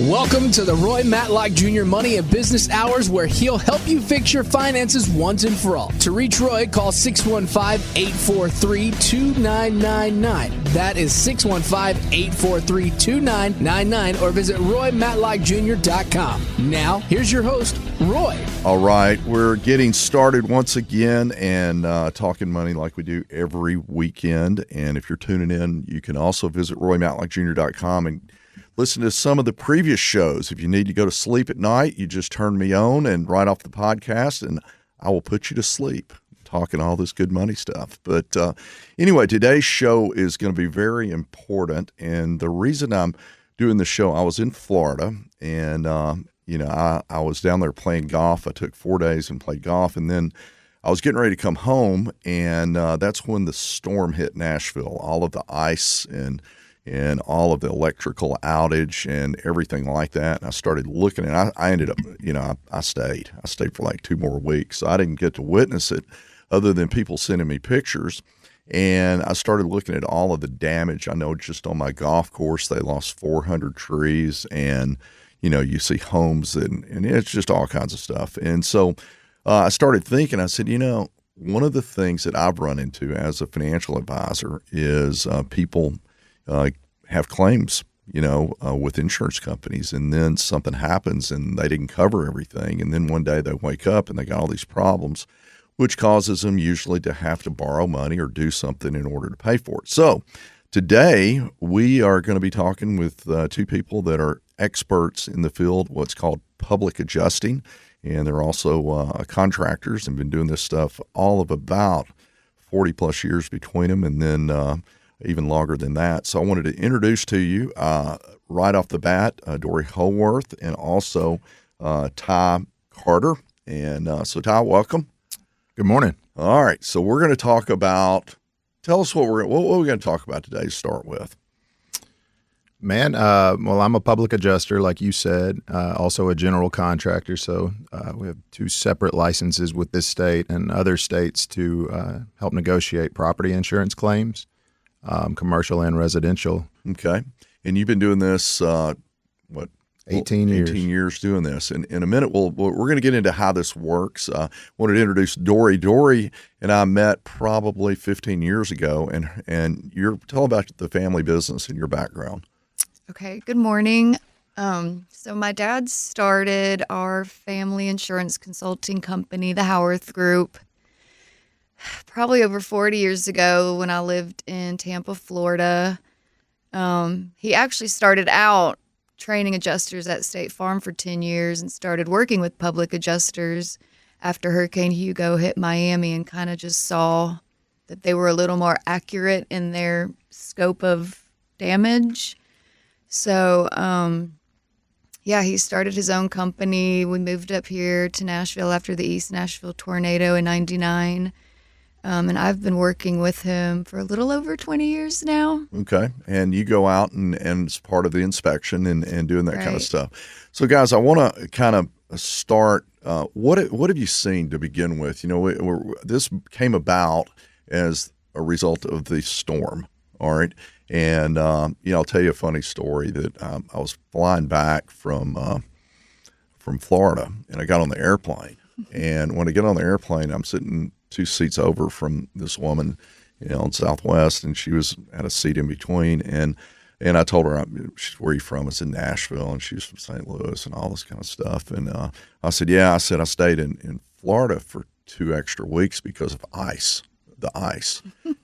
Welcome to the Roy Matlock Jr. Money and Business Hours, where he'll help you fix your finances once and for all. To reach Roy, call 615-843-2999. That is 615-843-2999, or visit RoyMatlockJr.com. Now, here's your host, Roy. All right, we're getting started once again and talking money like we do every weekend. And if you're tuning in, you can also visit RoyMatlockJr.com and listen to some of the previous shows. If you need to go to sleep at night, you just turn me on and right off the podcast, and I will put you to sleep talking all this good money stuff. But anyway, today's show is going to be very important. And the reason I'm doing the show, I was in Florida, and I was down there playing golf. I took 4 days and played golf, and then I was getting ready to come home, and that's when the storm hit Nashville. All of the ice and all of the electrical outage and everything like that. And I started looking, and I ended up, I stayed. I stayed for like 2 more weeks. So I didn't get to witness it other than people sending me pictures. And I started looking at all of the damage. I know just on my golf course, they lost 400 trees, and, you see homes and it's just all kinds of stuff. And so I started thinking, I said, one of the things that I've run into as a financial advisor is people have claims, with insurance companies, and then something happens and they didn't cover everything. And then one day they wake up and they got all these problems, which causes them usually to have to borrow money or do something in order to pay for it. So today we are going to be talking with 2 people that are experts in the field, what's called public adjusting. And they're also contractors and been doing this stuff all of about 40 plus years between them. And then, even longer than that. So I wanted to introduce to you right off the bat, Dory Howarth, and also Ty Carter. And so Ty, welcome. Good morning. All right. So we're going to talk about, tell us what we're going to talk about today to start with. Man, well, I'm a public adjuster, like you said, also a general contractor. So we have 2 separate licenses with this state and other states to help negotiate property insurance claims. Commercial and residential. Okay. And you've been doing this, 18 years. 18 years doing this. And in a minute, we're going to get into how this works. I wanted to introduce Dory. Dory and I met probably 15 years ago, and tell about the family business and your background. Okay. Good morning. So my dad started our family insurance consulting company, the Howarth Group, probably over 40 years ago when I lived in Tampa, Florida. He actually started out training adjusters at State Farm for 10 years and started working with public adjusters after Hurricane Hugo hit Miami, and kind of just saw that they were a little more accurate in their scope of damage. So, he started his own company. We moved up here to Nashville after the East Nashville tornado in '99. And I've been working with him for a little over 20 years now. Okay. And you go out and it's part of the inspection and doing that kind of stuff. So, guys, I want to kind of start. What have you seen to begin with? This came about as a result of the storm. All right. And, I'll tell you a funny story that I was flying back from Florida, and I got on the airplane. And when I get on the airplane, I'm sitting 2 seats over from this woman, in Southwest, and she was at a seat in between. And I told her, where are you from? I said, Nashville. And she was from St. Louis and all this kind of stuff. And I said, I stayed in Florida for 2 extra weeks because of the ice.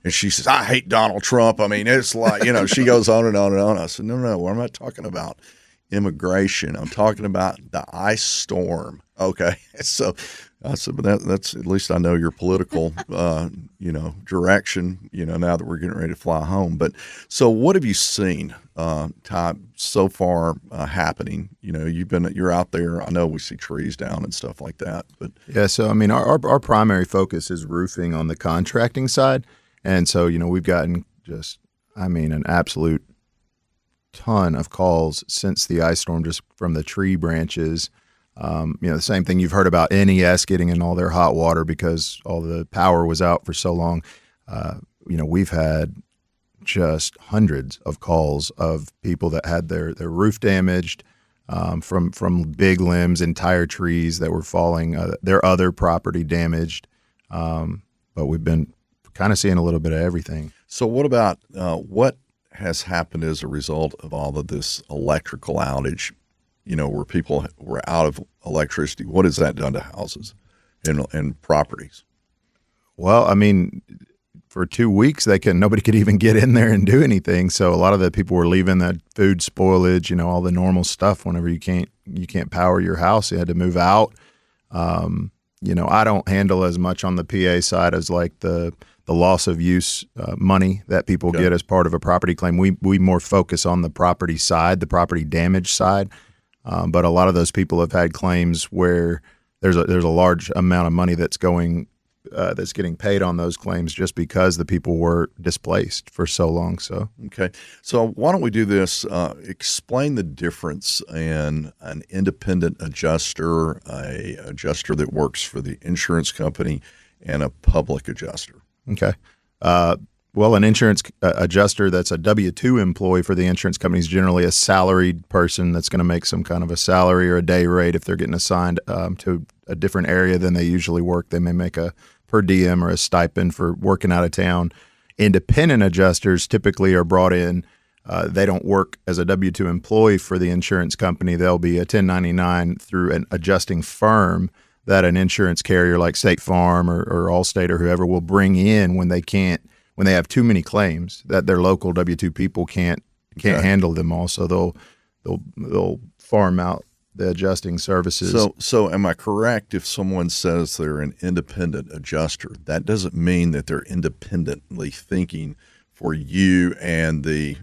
And she says, I hate Donald Trump. I mean, it's like, she goes on and on and on. I said, no, I'm not talking about immigration. I'm talking about the ice storm. Okay. So I said, but that's at least I know your political, direction, now that we're getting ready to fly home. But so what have you seen, Ty, so far happening? You're out there. I know we see trees down and stuff like that. But yeah, so I mean, our primary focus is roofing on the contracting side, and so we've gotten an absolute ton of calls since the ice storm, just from the tree branches. The same thing you've heard about NES getting in all their hot water because all the power was out for so long. We've had just hundreds of calls of people that had their roof damaged from big limbs, entire trees that were falling, their other property damaged. But we've been kind of seeing a little bit of everything. So what about what has happened as a result of all of this electrical outage, where people were out of electricity? What has that done to houses and properties? Well, I mean, for 2 weeks, nobody could even get in there and do anything. So a lot of the people were leaving that food spoilage, all the normal stuff. Whenever you can't power your house, you had to move out. I don't handle as much on the PA side as like the loss of use money that people get as part of a property claim. We more focus on the property side, the property damage side. But a lot of those people have had claims where there's a large amount of money that's getting paid on those claims just because the people were displaced for so long. So okay, so why don't we do this? Explain the difference in an independent adjuster, a adjuster that works for the insurance company, and a public adjuster. Okay. Well, an insurance adjuster that's a W-2 employee for the insurance company is generally a salaried person that's going to make some kind of a salary or a day rate. If they're getting assigned to a different area than they usually work, they may make a per diem or a stipend for working out of town. Independent adjusters typically are brought in. They don't work as a W-2 employee for the insurance company. They'll be a 1099 through an adjusting firm that an insurance carrier like State Farm or Allstate or whoever will bring in when they have too many claims that their local W-2 people can't handle them all. So they'll farm out the adjusting services. So am I correct if someone says they're an independent adjuster? That doesn't mean that they're independently thinking for you and the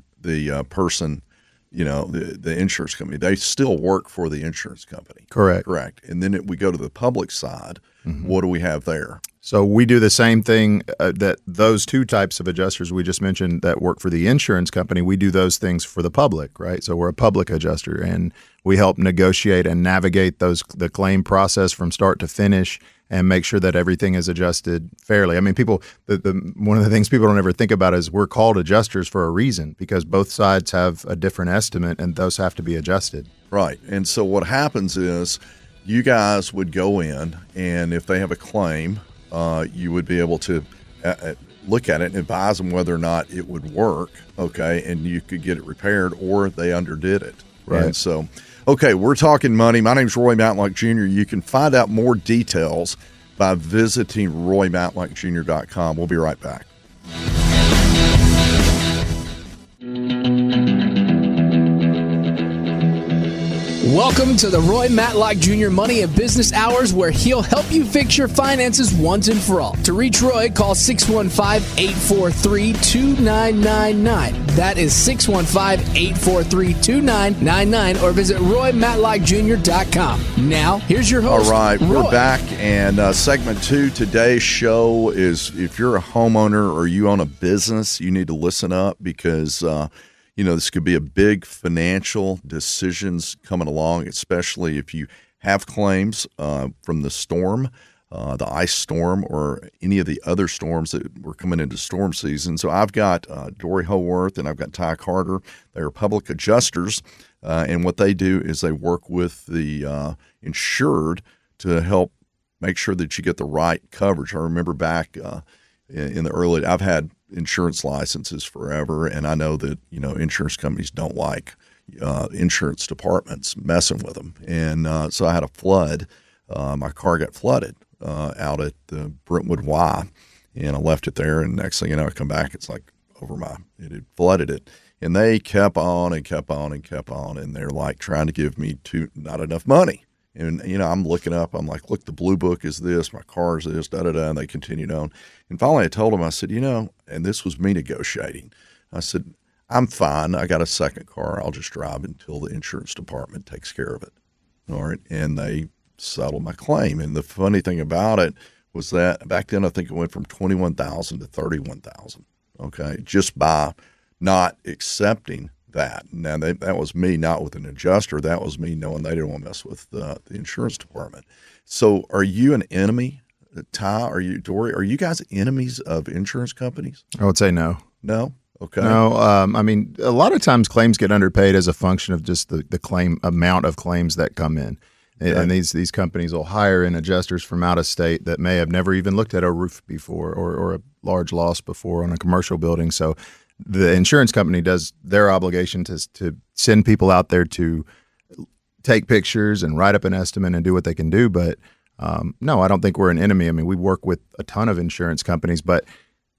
person, the insurance company. They still work for the insurance company. Correct. And then we go to the public side. Mm-hmm. What do we have there? So we do the same thing that those two types of adjusters we just mentioned that work for the insurance company, we do those things for the public, right? So we're a public adjuster, and we help negotiate and navigate the claim process from start to finish and make sure that everything is adjusted fairly. I mean, one of the things people don't ever think about is we're called adjusters for a reason, because both sides have a different estimate and those have to be adjusted. Right. And so what happens is you guys would go in, and if they have a claim, you would be able to look at it and advise them whether or not it would work, okay, and you could get it repaired, or they underdid it. Right. And so, okay, we're talking money. My name's Roy Matlock Jr. You can find out more details by visiting roymatlockjr.com. We'll be right back. Welcome to the Roy Matlock Jr. Money and Business Hours, where he'll help you fix your finances once and for all. To reach Roy, call 615-843-2999. That is 615-843-2999, or visit roymatlockjr.com. Now, here's your host, All right, Roy. We're back, and segment 2 today's show is if you're a homeowner or you own a business, you need to listen up, because this could be a big financial decisions coming along, especially if you have claims from the storm, the ice storm, or any of the other storms that were coming into storm season. So I've got Dory Howarth and I've got Ty Carter. They're public adjusters, and what they do is they work with the insured to help make sure that you get the right coverage. I remember back in the early, I've had insurance licenses forever, and I know that insurance companies don't like insurance departments messing with them. And so I had a flood. My car got flooded out at the Brentwood Y, and I left it there. And next thing you know, I come back, it's like it had flooded it. And they kept on and kept on and kept on, and they're like trying to give me not enough money. And, I'm looking up, I'm like, look, the blue book is this, my car is this, da-da-da, and they continued on. And finally I told them, I said, and this was me negotiating. I said, I'm fine. I got a second car. I'll just drive until the insurance department takes care of it. All right. And they settled my claim. And the funny thing about it was that back then I think it went from $21,000 to $31,000, okay, just by not accepting that. Now, that was me, not with an adjuster. That was me knowing they didn't want to mess with the insurance department. So are you an enemy, Ty? Are you, Dory? Are you guys enemies of insurance companies? I would say no. No? Okay. No, I mean, a lot of times claims get underpaid as a function of just the claim amount of claims that come in. And these companies will hire in adjusters from out of state that may have never even looked at a roof before or a large loss before on a commercial building. So the insurance company does their obligation to send people out there to take pictures and write up an estimate and do what they can do. But no, I don't think we're an enemy. I mean, we work with a ton of insurance companies, but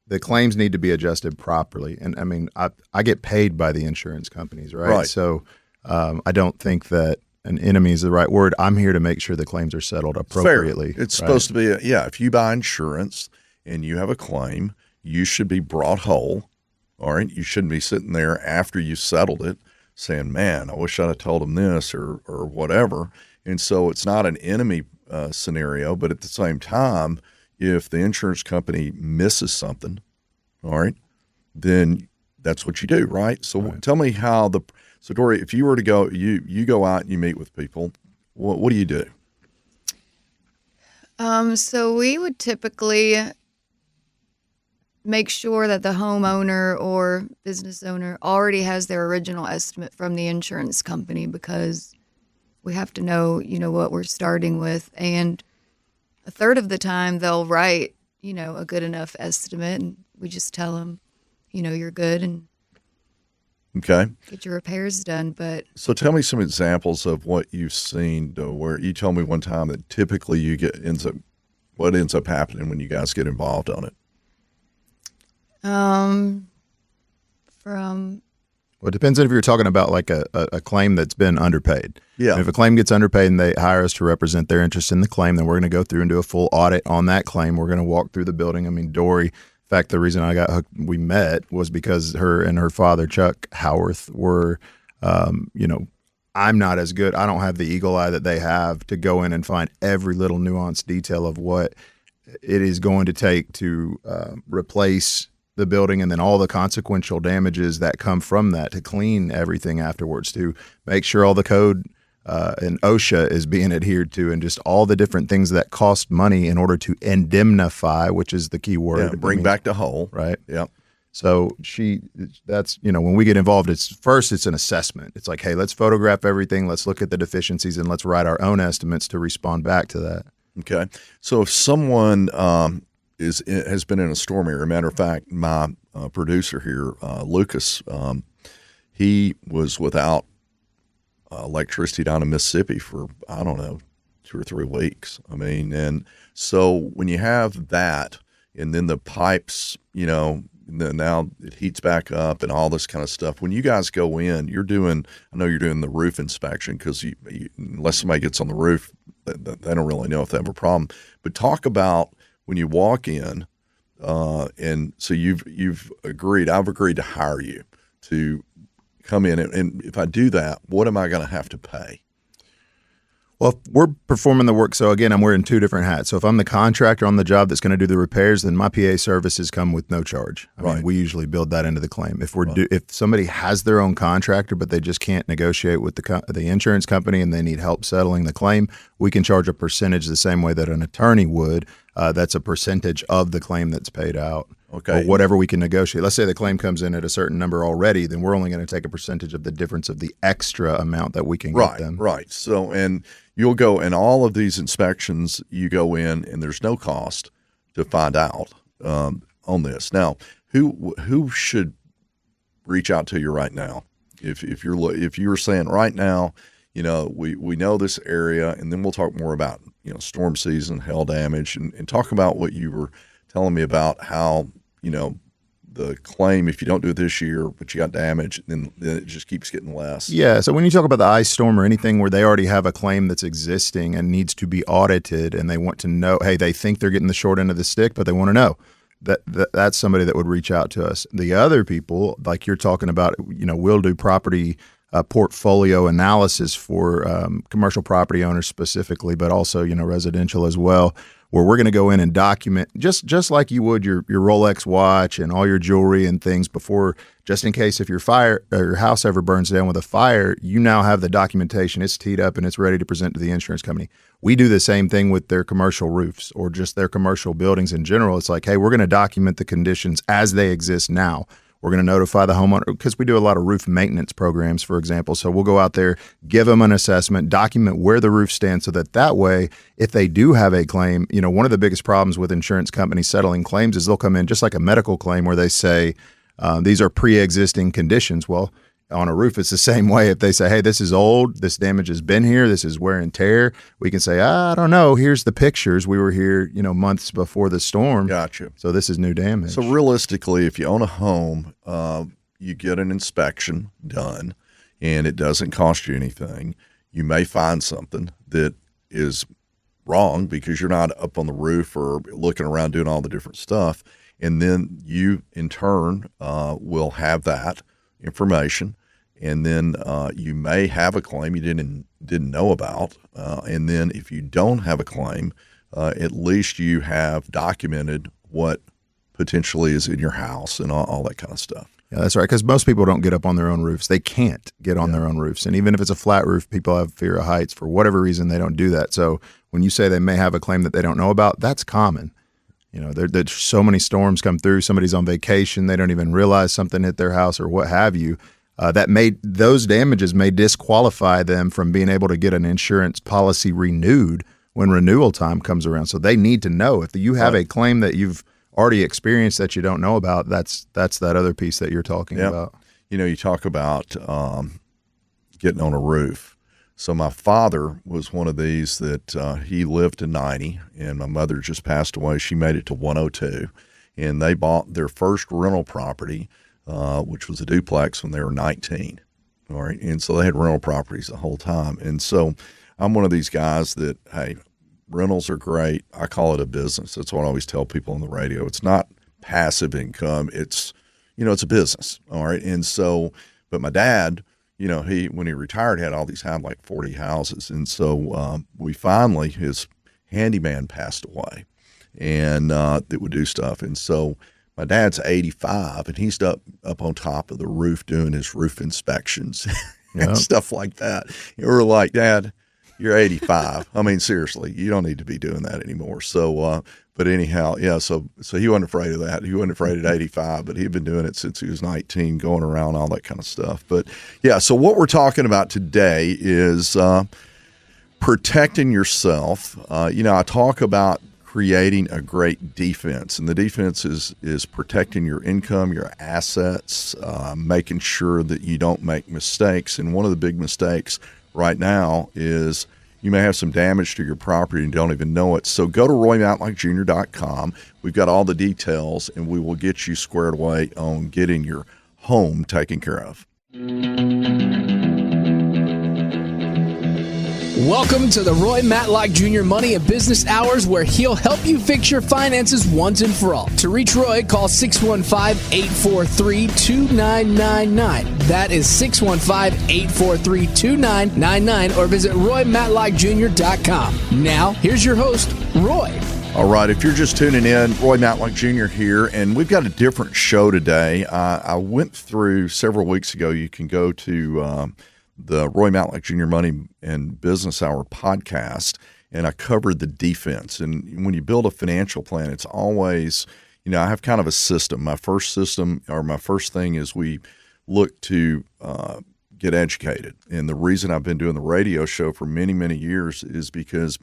the claims need to be adjusted properly. And I mean, I get paid by the insurance companies, right? So I don't think that an enemy is the right word. I'm here to make sure the claims are settled appropriately. Fair. It's supposed to be, if you buy insurance and you have a claim, you should be brought whole, all right? You shouldn't be sitting there after you settled it saying, man, I wish I'd have told him this or whatever. And so it's not an enemy scenario, but at the same time, if the insurance company misses something, all right, then that's what you do, right? So tell me how so Dory, if you were to go, you go out and you meet with people, what do you do? So we would typically make sure that the homeowner or business owner already has their original estimate from the insurance company, because we have to know, what we're starting with. And a third of the time they'll write, a good enough estimate, and we just tell them, you're good, and get your repairs done. But so tell me some examples of what you've seen, where you told me one time that typically what ends up happening when you guys get involved on it. Well, it depends on if you're talking about like a claim that's been underpaid. Yeah. And if a claim gets underpaid and they hire us to represent their interest in the claim, then we're going to go through and do a full audit on that claim. We're going to walk through the building. I mean, Dory, in fact, the reason we met was because her and her father, Chuck Howarth, were, I'm not as good. I don't have the eagle eye that they have to go in and find every little nuanced detail of what it is going to take to replace the building, and then all the consequential damages that come from that, to clean everything afterwards, to make sure all the code and OSHA is being adhered to, and just all the different things that cost money in order to indemnify, which is the key word. Yeah, bring back to whole. Right. Yeah. So that's when we get involved, it's an assessment. It's like, hey, let's photograph everything. Let's look at the deficiencies and let's write our own estimates to respond back to that. Okay. So if someone has been in a storm area. Matter of fact, my producer here, Lucas, he was without electricity down in Mississippi for, 2 or 3 weeks. I mean, and so when you have that, and then the pipes, now it heats back up and all this kind of stuff. When you guys go in, I know you're doing the roof inspection, because unless somebody gets on the roof, they don't really know if they have a problem. But talk about when you walk in, and so you've agreed, I've agreed to hire you to come in, and if I do that, what am I going to have to pay? Well, if we're performing the work, so again, I'm wearing 2 different hats. So if I'm the contractor on the job that's going to do the repairs, then my PA services come with no charge. I mean, we usually build that into the claim. If if somebody has their own contractor, but they just can't negotiate with the insurance company and they need help settling the claim, we can charge a percentage the same way that an attorney would. That's a percentage of the claim that's paid out. Okay. Or whatever we can negotiate. Let's say the claim comes in at a certain number already, then we're only going to take a percentage of the difference of the extra amount that we can get them. Right. So, and you'll go in all of these inspections, you go in and there's no cost to find out on this. Now, who should reach out to you right now? If you're saying right now, we know this area, and then we'll talk more about, storm season, hail damage, and talk about what you were telling me about how, the claim, if you don't do it this year, but you got damage, then it just keeps getting less. Yeah. So when you talk about the ice storm or anything where they already have a claim that's existing and needs to be audited, and they want to know, hey, they think they're getting the short end of the stick, but they want to know, that's somebody that would reach out to us. The other people, like you're talking about, we'll do property portfolio analysis for commercial property owners specifically, but also, residential as well, where we're going to go in and document just like you would your Rolex watch and all your jewelry and things before, just in case if your house ever burns down with a fire, you now have the documentation. It's teed up and it's ready to present to the insurance company. We do the same thing with their commercial roofs or just their commercial buildings in general. It's like, hey, we're going to document the conditions as they exist now. We're going to notify the homeowner because we do a lot of roof maintenance programs, for example. So we'll go out there, give them an assessment, document where the roof stands so that way, if they do have a claim, one of the biggest problems with insurance companies settling claims is they'll come in just like a medical claim where they say, these are pre-existing conditions. Well, on a roof, it's the same way. If they say, hey, this is old, this damage has been here, this is wear and tear, we can say, I don't know, here's the pictures. We were here, months before the storm. Gotcha. So this is new damage. So realistically, if you own a home, you get an inspection done, and it doesn't cost you anything. You may find something that is wrong because you're not up on the roof or looking around doing all the different stuff. And then you, in turn, will have that information, and then you may have a claim you didn't know about, and then if you don't have a claim, at least you have documented what potentially is in your house and all that kind of stuff. Yeah, that's right, because most people don't get up on their own roofs. They can't get on their own roofs, and even if it's a flat roof, people have fear of heights. For whatever reason, they don't do that. So when you say they may have a claim that they don't know about, that's common. There's so many storms come through. Somebody's on vacation. They don't even realize something hit their house or what have you. Those damages may disqualify them from being able to get an insurance policy renewed when renewal time comes around. So they need to know if you have a claim that you've already experienced that you don't know about. That's that other piece that you're talking about. You talk about getting on a roof. So my father was one of these that he lived to 90, and my mother just passed away. She made it to 102, and they bought their first rental property, which was a duplex, when they were 19. All right, and so they had rental properties the whole time. And so I'm one of these guys that, hey, rentals are great. I call it a business. That's what I always tell people on the radio. It's not passive income. It's, it's a business. All right, and so, but my dad, when he retired, had had like 40 houses. And so we finally, his handyman passed away, and that would do stuff. And so my dad's 85, and he's up on top of the roof doing his roof inspections and stuff like that. And we're like, Dad, you're 85. I mean, seriously, you don't need to be doing that anymore. So, but anyhow, so he wasn't afraid of that. He wasn't afraid at 85, but he'd been doing it since he was 19, going around, all that kind of stuff. But yeah, so what we're talking about today is protecting yourself. I talk about creating a great defense, and the defense is protecting your income, your assets, making sure that you don't make mistakes. And one of the big mistakes right now is you may have some damage to your property and don't even know it. So go to RoyMatlockJr.com. We've got all the details, and we will get you squared away on getting your home taken care of. Welcome to the Roy Matlock Jr. Money and Business Hours, where he'll help you fix your finances once and for all. To reach Roy, call 615-843-2999. That is 615-843-2999, or visit RoyMatlockJr.com. Now, here's your host, Roy. All right, if you're just tuning in, Roy Matlock Jr. here, and we've got a different show today. I went through several weeks ago. You can go to the Roy Matlock Jr. Money and Business Hour podcast, and I covered the defense. And when you build a financial plan, it's always, I have kind of a system. My first thing is we look to get educated. And the reason I've been doing the radio show for many, many years is because,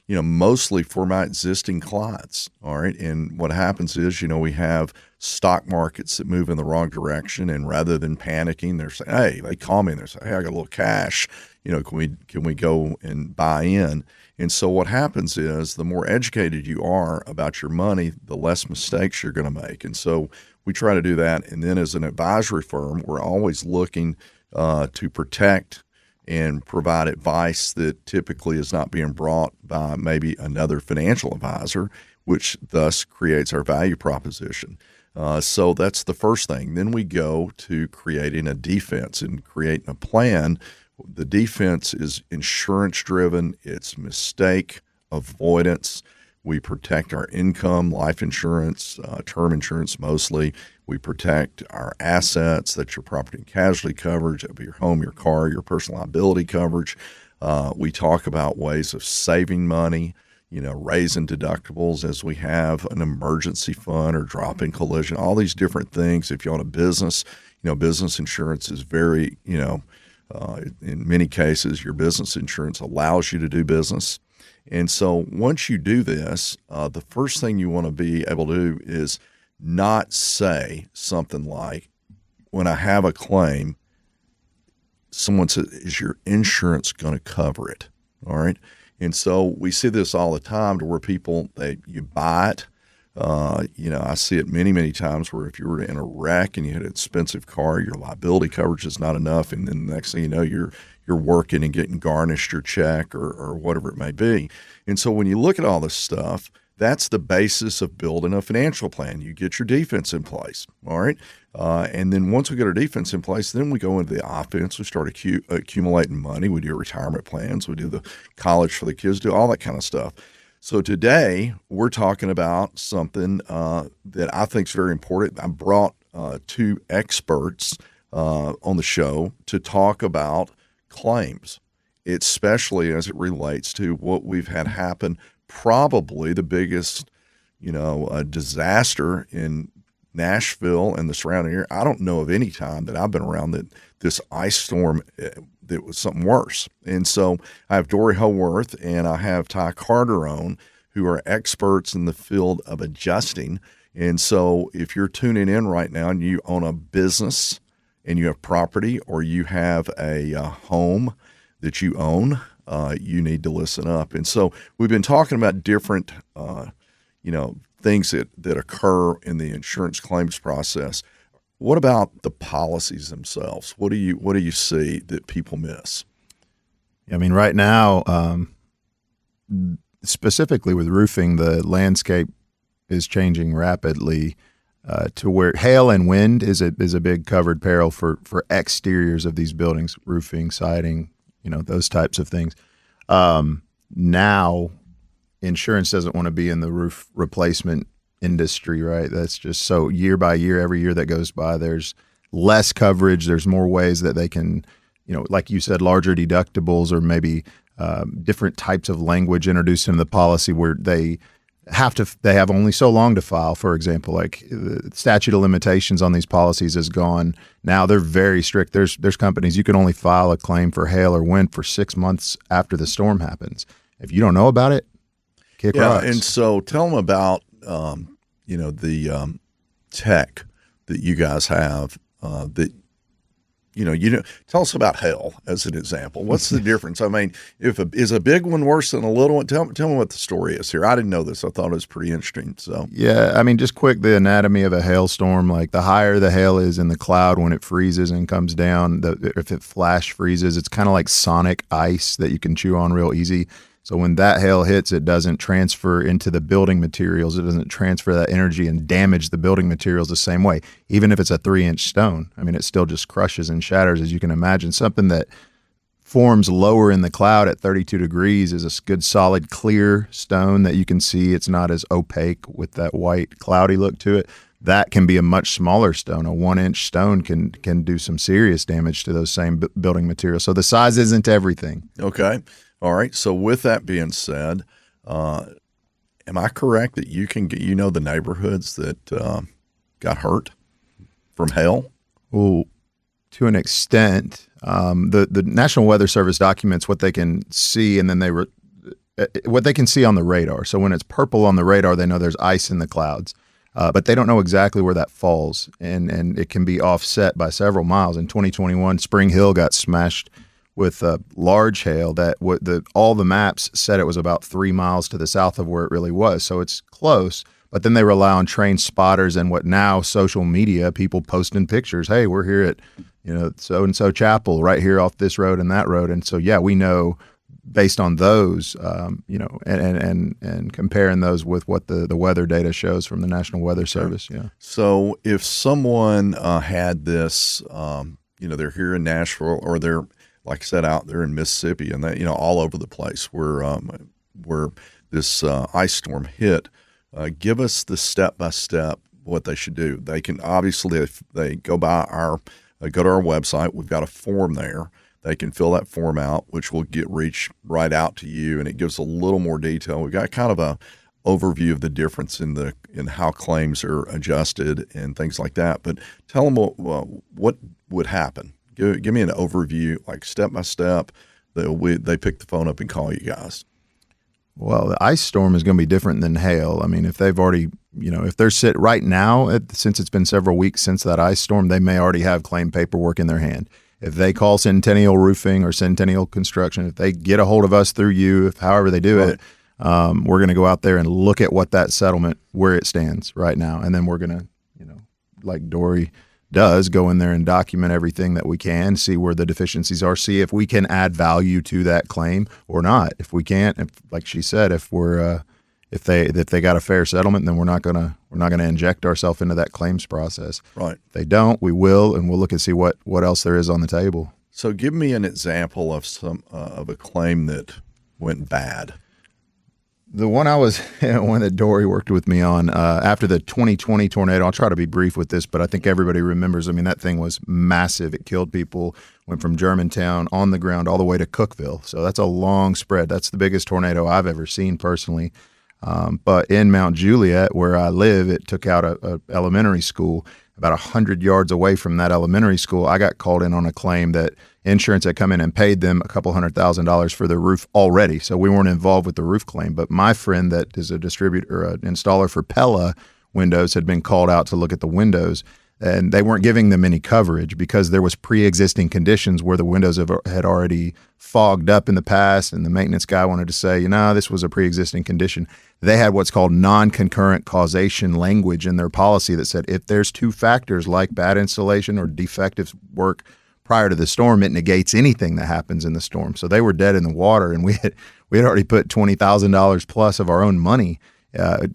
mostly for my existing clients. All right. And what happens is, we have stock markets that move in the wrong direction. And rather than panicking, they're saying, hey, they call me and they're saying, hey, I got a little cash. Can we go and buy in? And so what happens is the more educated you are about your money, the less mistakes you're going to make. And so we try to do that. And then as an advisory firm, we're always looking to protect and provide advice that typically is not being brought by maybe another financial advisor, which thus creates our value proposition. So that's the first thing. Then we go to creating a defense and creating a plan. The defense is insurance-driven. It's mistake avoidance. We protect our income, life insurance, term insurance mostly. We protect our assets. That's your property and casualty coverage. That'll be your home, your car, your personal liability coverage. We talk about ways of saving money. raising deductibles as we have an emergency fund or dropping collision, all these different things. If you own a business, business insurance is very, in many cases, your business insurance allows you to do business. And so once you do this, the first thing you want to be able to do is not say something like, when I have a claim, someone says, is your insurance going to cover it? All right. And so we see this all the time to where people, you buy it. I see it many, many times where if you were in a wreck and you had an expensive car, your liability coverage is not enough. And then the next thing you know, you're working and getting garnished your check or whatever it may be. And so when you look at all this stuff, that's the basis of building a financial plan. You get your defense in place, all right? And then once we get our defense in place, then we go into the offense. We start accumulating money. We do retirement plans. We do the college for the kids, do all that kind of stuff. So today we're talking about something that I think is very important. I brought two experts on the show to talk about claims, especially as it relates to what we've had happen. Probably the biggest, disaster in Nashville and the surrounding area. I don't know of any time that I've been around that this ice storm that was something worse. And so I have Dory Howarth and I have Ty Carter on, who are experts in the field of adjusting. And so if you're tuning in right now and you own a business and you have property or you have a home that you own, you need to listen up. And so we've been talking about different, things that occur in the insurance claims process. What about the policies themselves? What do you see that people miss? I mean, right now, specifically with roofing, the landscape is changing rapidly to where hail and wind is a big covered peril for exteriors of these buildings, roofing, siding, those types of things. Now, insurance doesn't want to be in the roof replacement industry, right? That's just so year by year, every year that goes by, there's less coverage. There's more ways that they can, like you said, larger deductibles or maybe different types of language introduced into the policy where they have only so long to file. For example, like the statute of limitations on these policies is gone. Now they're very strict. There's companies you can only file a claim for hail or wind for 6 months after the storm happens. If you don't know about it, kick rocks. And so tell them about the tech that you guys have tell us about hail as an example. What's the difference? I mean, is a big one worse than a little one? Tell me what the story is here. I didn't know this. I thought it was pretty interesting. So yeah, I mean, just quick, the anatomy of a hailstorm, like the higher the hail is in the cloud when it freezes and comes down, if it flash freezes, it's kind of like sonic ice that you can chew on real easy. So when that hail hits, it doesn't transfer into the building materials. It doesn't transfer that energy and damage the building materials the same way. Even if it's a 3-inch stone, I mean, it still just crushes and shatters, as you can imagine. Something that forms lower in the cloud at 32 degrees is a good, solid, clear stone that you can see. It's not as opaque with that white, cloudy look to it. That can be a much smaller stone. A 1-inch stone can do some serious damage to those same building materials. So the size isn't everything. Okay. All right. So with that being said, am I correct that you can get, the neighborhoods that got hurt from hail? Well, to an extent, the National Weather Service documents what they can see, and then what they can see on the radar. So when it's purple on the radar, they know there's ice in the clouds, but they don't know exactly where that falls, and it can be offset by several miles. In 2021, Spring Hill got smashed with large hail that all the maps said it was about 3 miles to the south of where it really was. So it's close, but then they rely on trained spotters and what now social media, people posting pictures. Hey, we're here at, so-and-so chapel right here off this road and that road. And so, yeah, we know based on those, and comparing those with what the weather data shows from the National Weather Service. Yeah. So if someone had this, they're here in Nashville or they're, like I said, out there in Mississippi and that, all over the place where this ice storm hit, give us the step-by-step what they should do. They can obviously, if they go to our website, we've got a form there They can fill that form out, which will get reached right out to you, and it gives a little more detail. We've got kind of a overview of the difference in how claims are adjusted and things like that. But tell them what would happen. Give me an overview, like step by step. They pick the phone up and call you guys. Well, the ice storm is going to be different than hail. I mean, if they've already, if they're right now, since it's been several weeks since that ice storm, they may already have claim paperwork in their hand. If they call Centennial Roofing or Centennial Construction, if they get a hold of us through you, however they do it, we're going to go out there and look at what that settlement, where it stands right now. And then we're going to, like Dory does, go in there and document everything that we can, see where the deficiencies are, see if we can add value to that claim or not. If we can't, like she said, if they got a fair settlement, then we're not gonna inject ourselves into that claims process. Right. If they don't, we will, and we'll look and see what else there is on the table. So give me an example of of a claim that went bad. The one one that Dory worked with me on after the 2020 tornado, I'll try to be brief with this, but I think everybody remembers. I mean, that thing was massive. It killed people, went from Germantown on the ground all the way to Cookeville. So that's a long spread. That's the biggest tornado I've ever seen personally. But in Mount Juliet, where I live, it took out a elementary school. About 100 yards away from that elementary school, I got called in on a claim that insurance had come in and paid them $200,000 for their roof already. So we weren't involved with the roof claim. But my friend that is a distributor, an installer for Pella windows, had been called out to look at the windows. And they weren't giving them any coverage because there was pre-existing conditions where the windows had already fogged up in the past, and the maintenance guy wanted to say, this was a pre-existing condition. They had what's called non-concurrent causation language in their policy that said if there's two factors like bad installation or defective work prior to the storm, it negates anything that happens in the storm. So they were dead in the water, and we had already put $20,000 plus of our own money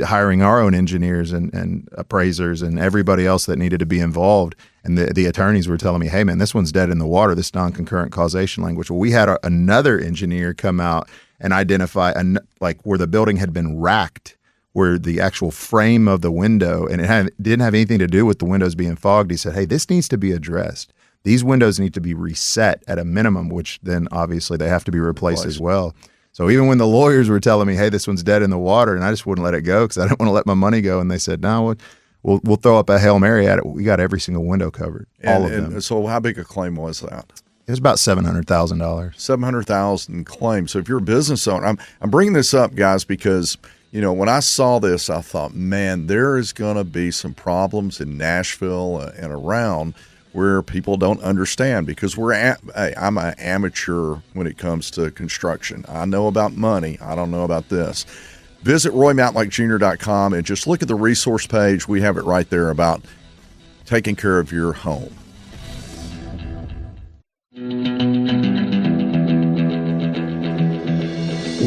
hiring our own engineers and appraisers and everybody else that needed to be involved. And the attorneys were telling me, hey, man, this one's dead in the water, this non-concurrent causation language. Well, we had another engineer come out and identify where the building had been racked, where the actual frame of the window, and it didn't have anything to do with the windows being fogged. He said, hey, this needs to be addressed. These windows need to be reset at a minimum, which then obviously they have to be replaced as well. So even when the lawyers were telling me, hey, this one's dead in the water, and I just wouldn't let it go because I didn't want to let my money go, and they said, no, we'll throw up a Hail Mary at it. We got every single window covered, all of them. So how big a claim was that? It was about $700,000. $700,000 claim. So if you're a business owner, I'm bringing this up, guys, because when I saw this, I thought, man, there is going to be some problems in Nashville and around where people don't understand, because I'm an amateur when it comes to construction. I know about money. I don't know about this. Visit RoyMountLikeJr.com and just look at the resource page. We have it right there about taking care of your home.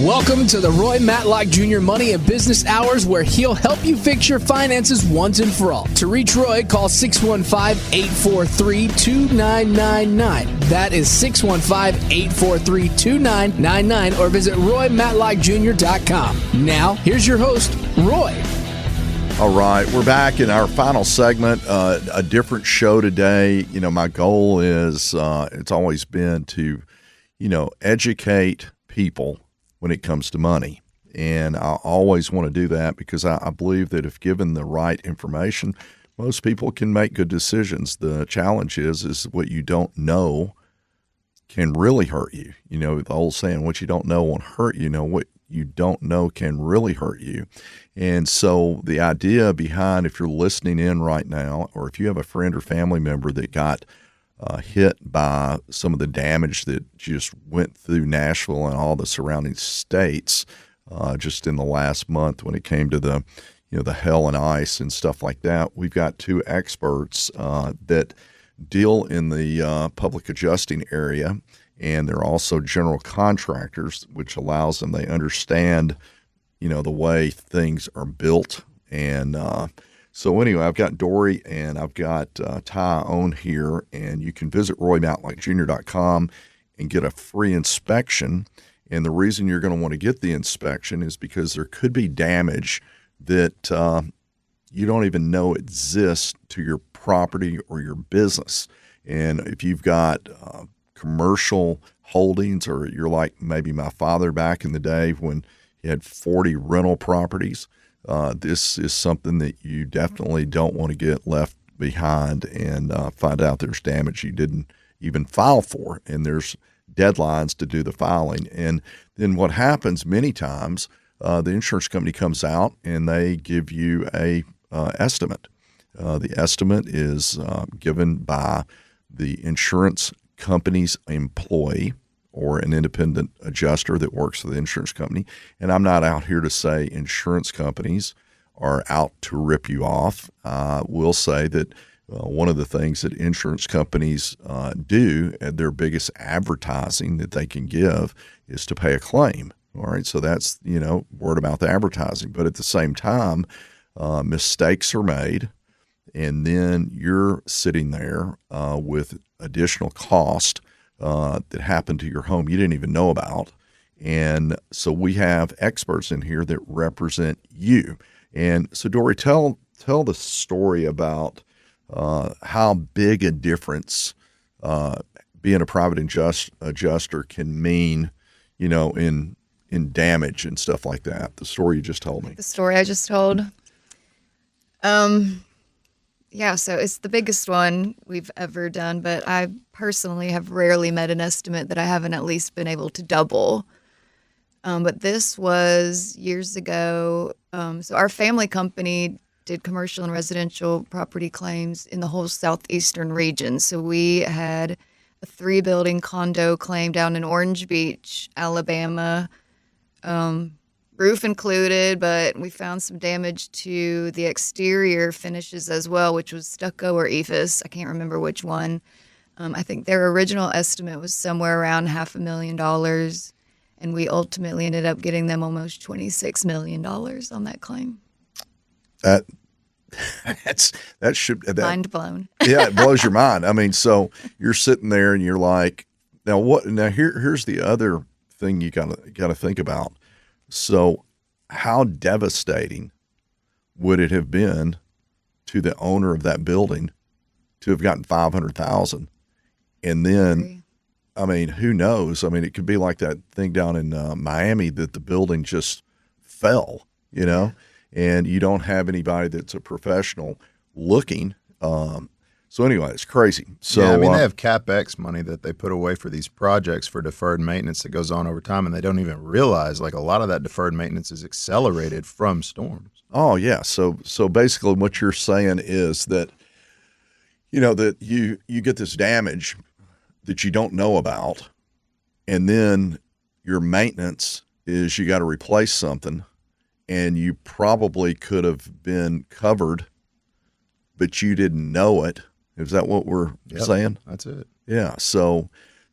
Welcome to the Roy Matlock Jr. Money and Business Hours, where he'll help you fix your finances once and for all. To reach Roy, call 615-843-2999. That is 615-843-2999, or visit RoyMatlockJr.com. Now, here's your host, Roy. All right, we're back in our final segment, a different show today. My goal is, it's always been to, educate people when it comes to money. And I always want to do that because I believe that if given the right information, most people can make good decisions. The challenge is what you don't know can really hurt you. The old saying, what you don't know won't hurt you. What you don't know can really hurt you. And so the idea behind, if you're listening in right now, or if you have a friend or family member that got hit by some of the damage that just went through Nashville and all the surrounding states just in the last month when it came to the hail and ice and stuff like that. We've got two experts that deal in the public adjusting area, and they're also general contractors, which allows them, they understand, the way things are built. And so anyway, I've got Dory and I've got Ty on here, and you can visit RoyMountLikeJr.com and get a free inspection. And the reason you're going to want to get the inspection is because there could be damage that you don't even know exists to your property or your business. And if you've got commercial holdings, or you're like maybe my father back in the day when he had 40 rental properties, this is something that you definitely don't want to get left behind and find out there's damage you didn't even file for, and there's deadlines to do the filing. And then what happens many times, the insurance company comes out and they give you a estimate. The estimate is given by the insurance company's employee or an independent adjuster that works for the insurance company. And I'm not out here to say insurance companies are out to rip you off. I will say that one of the things that insurance companies do, and their biggest advertising that they can give, is to pay a claim. All right, so that's, word of mouth advertising. But at the same time, mistakes are made, and then you're sitting there with additional cost that happened to your home you didn't even know about. And so we have experts in here that represent you. And so, Dory, tell the story about how big a difference being a private adjuster can mean, in damage and stuff like that. The story you just told me. The story I just told. Yeah, so it's the biggest one we've ever done, but I personally have rarely met an estimate that I haven't at least been able to double. But this was years ago. So our family company did commercial and residential property claims in the whole southeastern region. So we had a 3-building condo claim down in Orange Beach, Alabama, roof included, but we found some damage to the exterior finishes as well, which was stucco or ephes. I can't remember which one. I think their original estimate was somewhere around $500,000, and we ultimately ended up getting them almost $26 million on that claim. That Mind blown. Yeah, it blows your mind. I mean, so you're sitting there and you're like, now what? Now here's the other thing you gotta think about. So, how devastating would it have been to the owner of that building to have gotten $500,000, and then, I mean, who knows? I mean, it could be like that thing down in Miami that the building just fell, and you don't have anybody that's a professional looking. So anyway, it's crazy. So yeah, I mean, they have CapEx money that they put away for these projects for deferred maintenance that goes on over time, and they don't even realize, like, a lot of that deferred maintenance is accelerated from storms. Oh yeah. So basically, what you're saying is that, that you get this damage that you don't know about, and then your maintenance is you got to replace something, and you probably could have been covered, but you didn't know it. Is that what we're saying? That's it. Yeah. So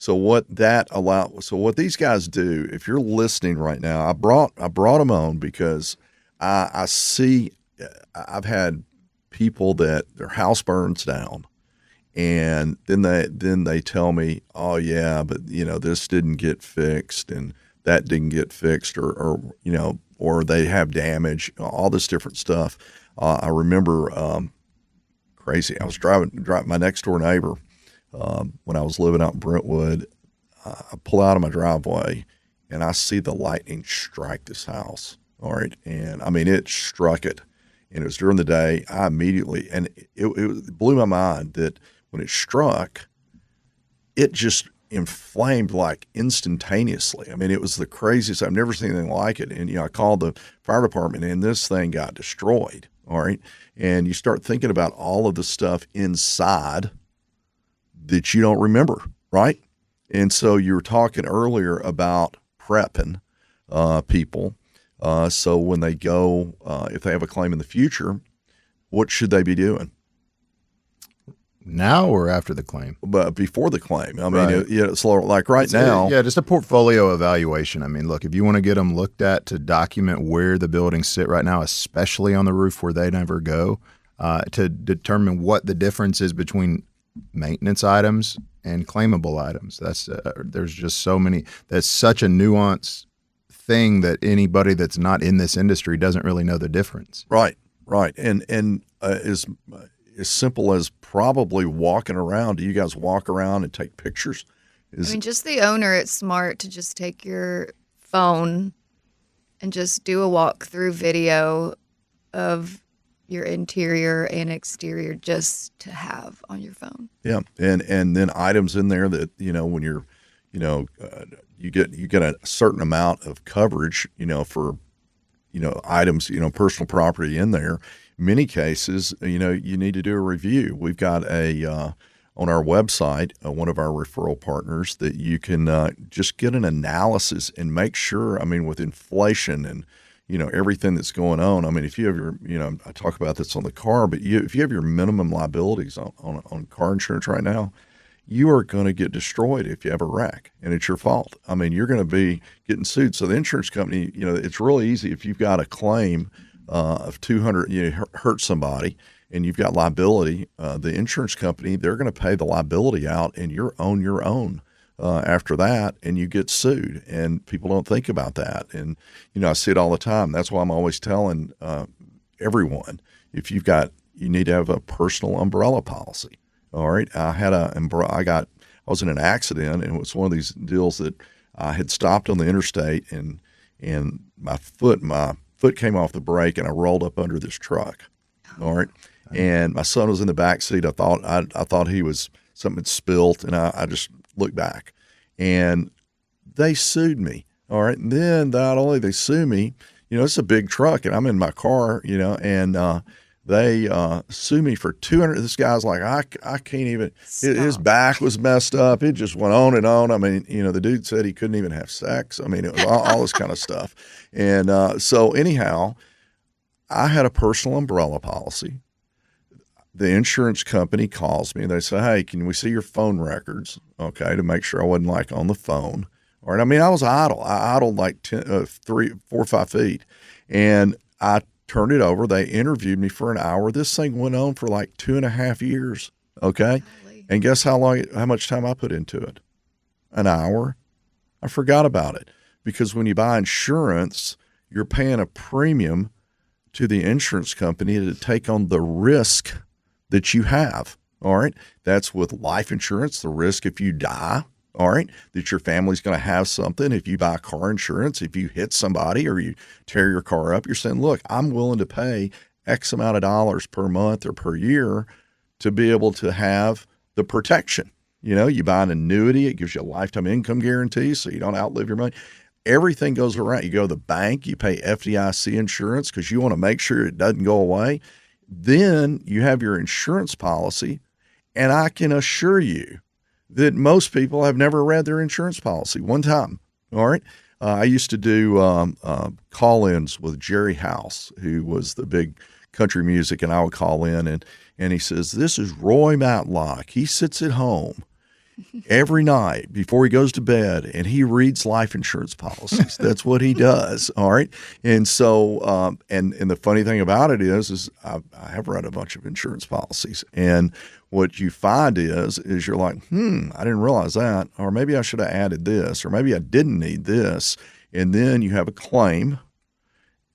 what these guys do, if you're listening right now, I brought them on because I see I've had people that their house burns down, and then they tell me, oh yeah, but this didn't get fixed and that didn't get fixed, or they have damage, all this different stuff. I remember. Crazy. I was driving my next door neighbor when I was living out in Brentwood. I pull out of my driveway and I see the lightning strike this house. All right. And I mean, it struck it, and it was during the day. I immediately, and it blew my mind that when it struck, it just inflamed like instantaneously. I mean, it was the craziest. I've never seen anything like it. And, I called the fire department, and this thing got destroyed. All right. And you start thinking about all of the stuff inside that you don't remember, right? And so you were talking earlier about prepping people. So when they go, if they have a claim in the future, what should they be doing? Now or after the claim? But before the claim. I mean, right. It's like now. Yeah, just a portfolio evaluation. I mean, look, if you want to get them looked at to document where the buildings sit right now, especially on the roof where they never go, to determine what the difference is between maintenance items and claimable items. That's there's just so many. That's such a nuanced thing that anybody that's not in this industry doesn't really know the difference. Right. And as simple as probably walking around. Do you guys walk around and take pictures I mean, just the owner, it's smart to just take your phone and just do a walkthrough video of your interior and exterior just to have on your phone. Yeah, and then items in there that when you're, you get a certain amount of coverage, for items, personal property in there. In many cases, you need to do a review. We've got on our website, one of our referral partners that you can just get an analysis and make sure. I mean, with inflation and everything that's going on. I mean, if you have your, I talk about this on the car, but if you have your minimum liabilities on car insurance right now, you are going to get destroyed if you have a wreck, and it's your fault. I mean, you're going to be getting sued. So the insurance company, it's really easy if you've got a claim of $200, you hurt somebody, and you've got liability. The insurance company, they're going to pay the liability out, and you're on your own after that, and you get sued. And people don't think about that. And I see it all the time. That's why I'm always telling everyone, you need to have a personal umbrella policy. All right. I was in an accident, and it was one of these deals that I had stopped on the interstate, and my foot came off the brake, and I rolled up under this truck. All right. And my son was in the back seat. I thought he was, something had spilled, and I just looked back, and they sued me. All right. And then not only they sue me, it's a big truck, and I'm in my car, and they sue me for $200. This guy's like, I can't even. His back was messed up. It just went on and on. I mean, the dude said he couldn't even have sex. I mean, it was all this kind of stuff. And so anyhow, I had a personal umbrella policy. The insurance company calls me. They say, hey, can we see your phone records? Okay, to make sure I wasn't like on the phone. All right. I mean, I was idle. I idled like 4 or 5 feet, and I turned it over. They interviewed me for an hour. This thing went on for like 2.5 years. Okay. Golly. And guess how much time I put into it? An hour. I forgot about it, because when you buy insurance, you're paying a premium to the insurance company to take on the risk that you have. All right. That's with life insurance, the risk if you die. All right, that your family's going to have something. If you buy car insurance, if you hit somebody or you tear your car up, you're saying, look, I'm willing to pay X amount of dollars per month or per year to be able to have the protection. You buy an annuity, it gives you a lifetime income guarantee so you don't outlive your money. Everything goes around. You go to the bank, you pay FDIC insurance because you want to make sure it doesn't go away. Then you have your insurance policy, and I can assure you that most people have never read their insurance policy one time. All right. I used to do call-ins with Jerry House, who was the big country music, and I would call in, and he says, this is Roy Matlock. He sits at home every night before he goes to bed, and he reads life insurance policies. That's what he does. All right. And so, and the funny thing about it is I have read a bunch of insurance policies, and what you find is you're like, I didn't realize that, or maybe I should have added this, or maybe I didn't need this. And then you have a claim,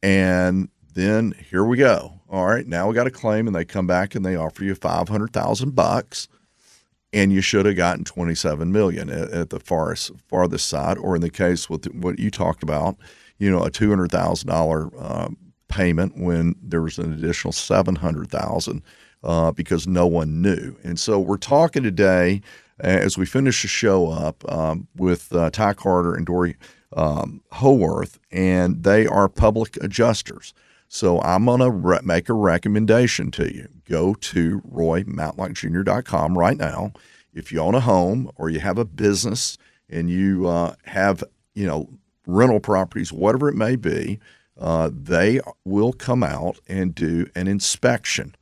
and then here we go. All right, now we got a claim, and they come back and they offer you $500,000, and you should have gotten $27 million at the farthest side, or in the case with what you talked about, a $200,000 payment when there was an additional $700,000. Because no one knew. And so we're talking today, as we finish the show up, with Ty Carter and Dory Howarth, and they are public adjusters. So I'm going to make a recommendation to you. Go to RoyMatlockJr.com right now. If you own a home or you have a business and you have, rental properties, whatever it may be, they will come out and do an inspection.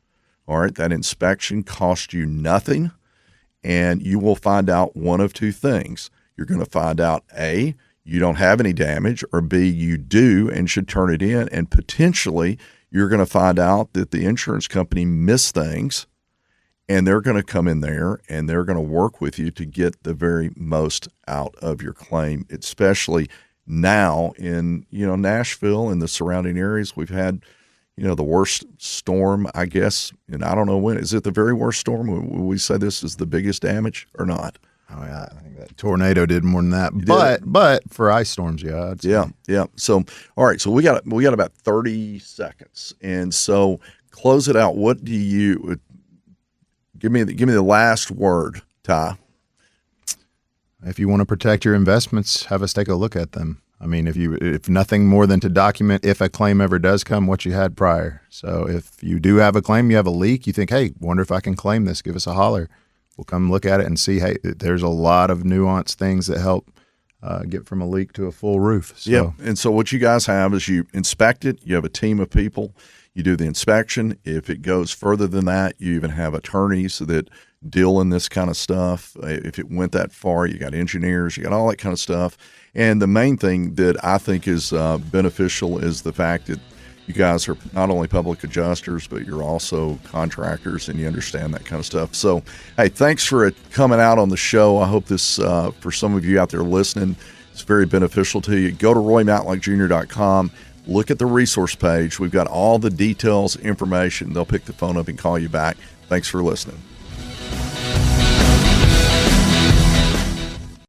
All right, that inspection costs you nothing, and you will find out one of two things. You're going to find out, A, you don't have any damage, or B, you do and should turn it in, and potentially you're going to find out that the insurance company missed things, and they're going to come in there and they're going to work with you to get the very most out of your claim, especially now in Nashville and the surrounding areas. We've had the worst storm, I guess, and I don't know when. Is it the very worst storm? Will we say this is the biggest damage or not? Oh, yeah, I think that Tornado did more than that, but for ice storms, yeah. Yeah. So, all right. So we got about 30 seconds, and so close it out. What do you give me the last word, Ty? If you want to protect your investments, have us take a look at them. I mean, if nothing more than to document if a claim ever does come, what you had prior. So if you do have a claim, you have a leak, you think, hey, wonder if I can claim this, give us a holler. We'll come look at it and see, hey, there's a lot of nuanced things that help get from a leak to a full roof. So. Yeah, and so what you guys have is you inspect it. You have a team of people. You do the inspection. If it goes further than that, you even have attorneys that deal in this kind of stuff. If it went that far, you got engineers, you got all that kind of stuff. And the main thing that I think is beneficial is the fact that you guys are not only public adjusters, but you're also contractors and you understand that kind of stuff. So, hey, thanks for coming out on the show. I hope this, for some of you out there listening, is very beneficial to you. Go to roymatlockjr.com. Look at the resource page. We've got all the details, information. They'll pick the phone up and call you back. Thanks for listening.